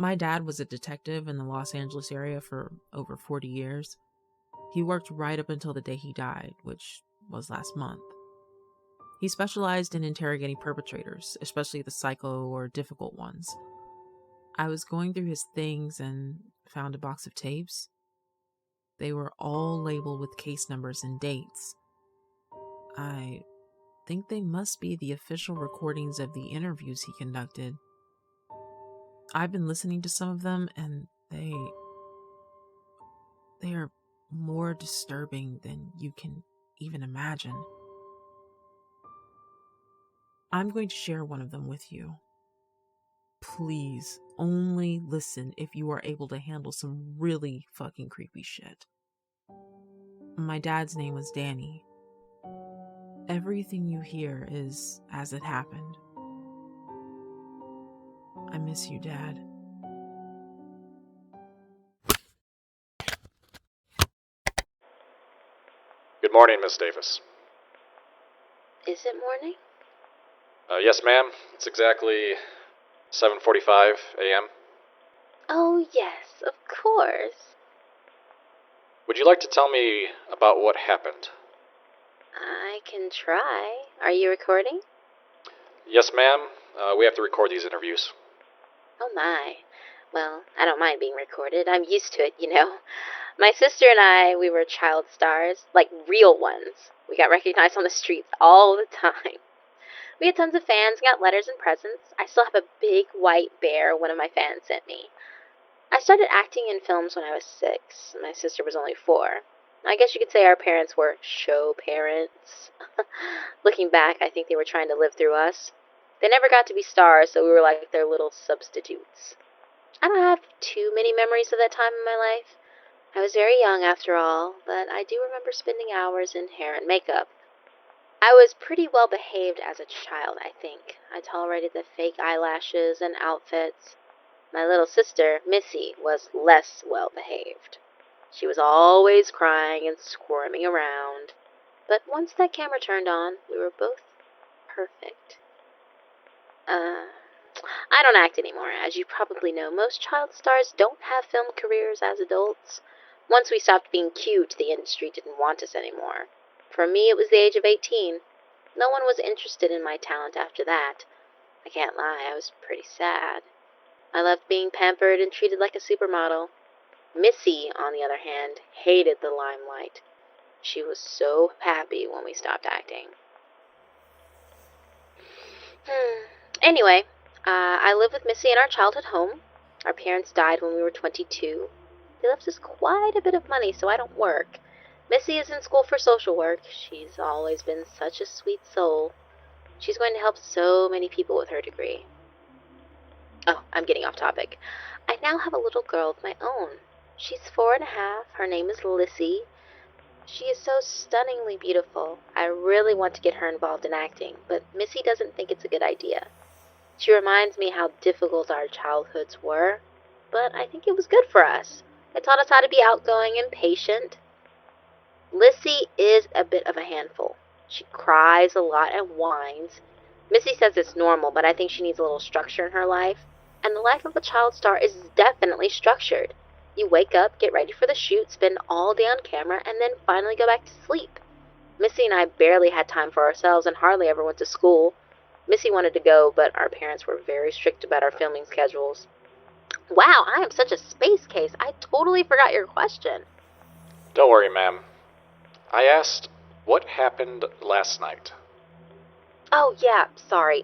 My dad was a detective in the Los Angeles area for over 40 years. He worked right up until the day he died, which was last month. He specialized in interrogating perpetrators, especially the psycho or difficult ones. I was going through his things and found a box of tapes. They were all labeled with case numbers and dates. I think they must be the official recordings of the interviews he conducted. I've been listening to some of them, and they are more disturbing than you can even imagine. I'm going to share one of them with you. Please, only listen if you are able to handle some really fucking creepy shit. My dad's name was Danny. Everything you hear is as it happened. I miss you, Dad. Good morning, Miss Davis. Is it morning? Yes, ma'am. It's exactly 7:45 a.m. Oh, yes, of course. Would you like to tell me about what happened? I can try. Are you recording? Yes, ma'am. We have to record these interviews. Oh, my. Well, I don't mind being recorded. I'm used to it, you know. My sister and I, we were child stars, like real ones. We got recognized on the streets all the time. We had tons of fans, got letters and presents. I still have a big white bear one of my fans sent me. I started acting in films when I was 6. My sister was only 4. I guess you could say our parents were show parents. Looking back, I think they were trying to live through us. They never got to be stars, so we were like their little substitutes. I don't have too many memories of that time in my life. I was very young after all, but I do remember spending hours in hair and makeup. I was pretty well behaved as a child, I think. I tolerated the fake eyelashes and outfits. My little sister, Missy, was less well behaved. She was always crying and squirming around. But once that camera turned on, we were both perfect. I don't act anymore. As you probably know, most child stars don't have film careers as adults. Once we stopped being cute, the industry didn't want us anymore. For me, it was the age of 18. No one was interested in my talent after that. I can't lie, I was pretty sad. I loved being pampered and treated like a supermodel. Missy, on the other hand, hated the limelight. She was so happy when we stopped acting. Anyway, I lived with Missy in our childhood home. Our parents died when we were 22. They left us quite a bit of money, so I don't work. Missy is in school for social work. She's always been such a sweet soul. She's going to help so many people with her degree. Oh, I'm getting off topic. I now have a little girl of my own. She's 4 and a half. Her name is Lissy. She is so stunningly beautiful. I really want to get her involved in acting, but Missy doesn't think it's a good idea. She reminds me how difficult our childhoods were, but I think it was good for us. It taught us how to be outgoing and patient. Lissy is a bit of a handful. She cries a lot and whines. Missy says it's normal, but I think she needs a little structure in her life. And the life of a child star is definitely structured. You wake up, get ready for the shoot, spend all day on camera, and then finally go back to sleep. Missy and I barely had time for ourselves and hardly ever went to school. Missy wanted to go, but our parents were very strict about our filming schedules. Wow, I am such a space case. I totally forgot your question. Don't worry, ma'am. I asked, what happened last night? Oh, yeah, sorry.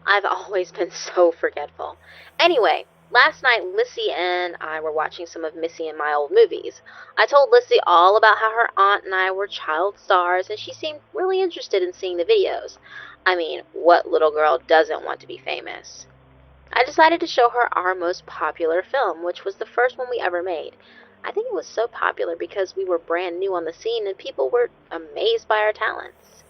I've always been so forgetful. Anyway, last night Lissy and I were watching some of Missy and my old movies. I told Lissy all about how her aunt and I were child stars, and she seemed really interested in seeing the videos. I mean, what little girl doesn't want to be famous? I decided to show her our most popular film, which was the first one we ever made. I think it was so popular because we were brand new on the scene and people were amazed by our talents.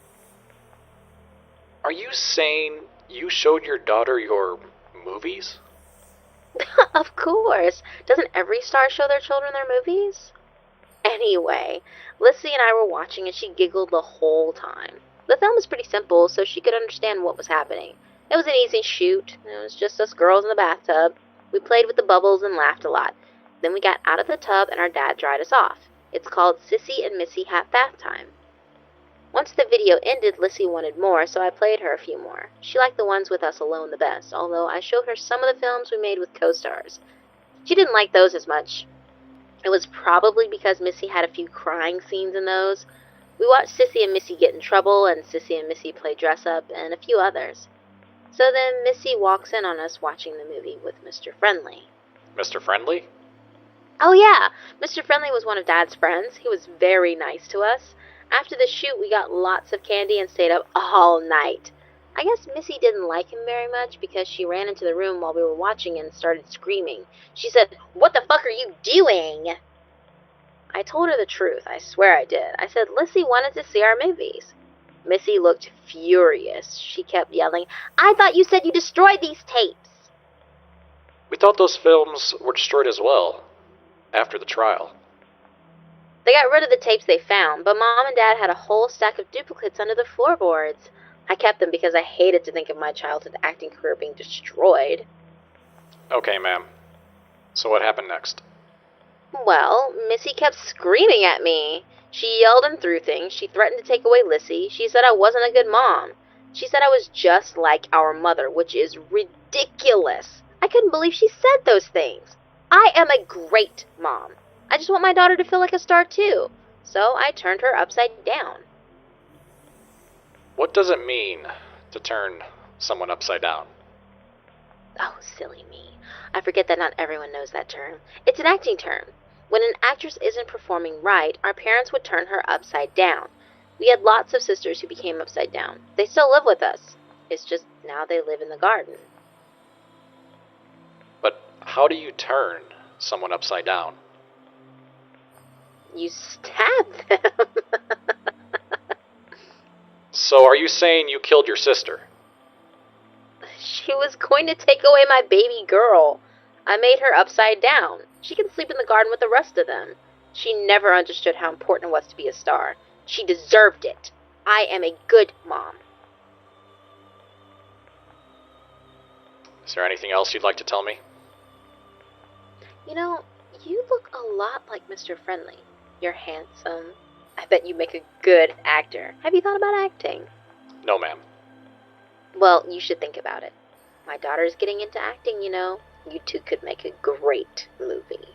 Are you saying you showed your daughter your movies? Of course. Doesn't every star show their children their movies? Anyway, Lissy and I were watching and she giggled the whole time. The film was pretty simple, so she could understand what was happening. It was an easy shoot. It was just us girls in the bathtub. We played with the bubbles and laughed a lot. Then we got out of the tub and our dad dried us off. It's called Sissy and Missy Have Bath Time. Once the video ended, Lissy wanted more, so I played her a few more. She liked the ones with us alone the best, although I showed her some of the films we made with co-stars. She didn't like those as much. It was probably because Missy had a few crying scenes in those. We watched Sissy and Missy get in trouble, and Sissy and Missy play dress-up, and a few others. So then Missy walks in on us watching the movie with Mr. Friendly. Mr. Friendly? Oh yeah, Mr. Friendly was one of Dad's friends. He was very nice to us. After the shoot, we got lots of candy and stayed up all night. I guess Missy didn't like him very much because she ran into the room while we were watching and started screaming. She said, "What the fuck are you doing?" I told her the truth. I swear I did. I said Lissy wanted to see our movies. Missy looked furious. She kept yelling, "I thought you said you destroyed these tapes." We thought those films were destroyed as well, after the trial. They got rid of the tapes they found, but Mom and Dad had a whole stack of duplicates under the floorboards. I kept them because I hated to think of my childhood acting career being destroyed. Okay, ma'am. So what happened next? Well, Missy kept screaming at me. She yelled and threw things. She threatened to take away Lissy. She said I wasn't a good mom. She said I was just like our mother, which is ridiculous. I couldn't believe she said those things. I am a great mom. I just want my daughter to feel like a star too. So I turned her upside down. What does it mean to turn someone upside down? Oh, silly me. I forget that not everyone knows that term. It's an acting term. When an actress isn't performing right, our parents would turn her upside down. We had lots of sisters who became upside down. They still live with us. It's just now they live in the garden. But how do you turn someone upside down? You stab them. So are you saying you killed your sister? She was going to take away my baby girl. I made her upside down. She can sleep in the garden with the rest of them. She never understood how important it was to be a star. She deserved it. I am a good mom. Is there anything else you'd like to tell me? You know, you look a lot like Mr. Friendly. You're handsome. I bet you make a good actor. Have you thought about acting? No, ma'am. Well, you should think about it. My daughter's getting into acting, you know. You two could make a great movie.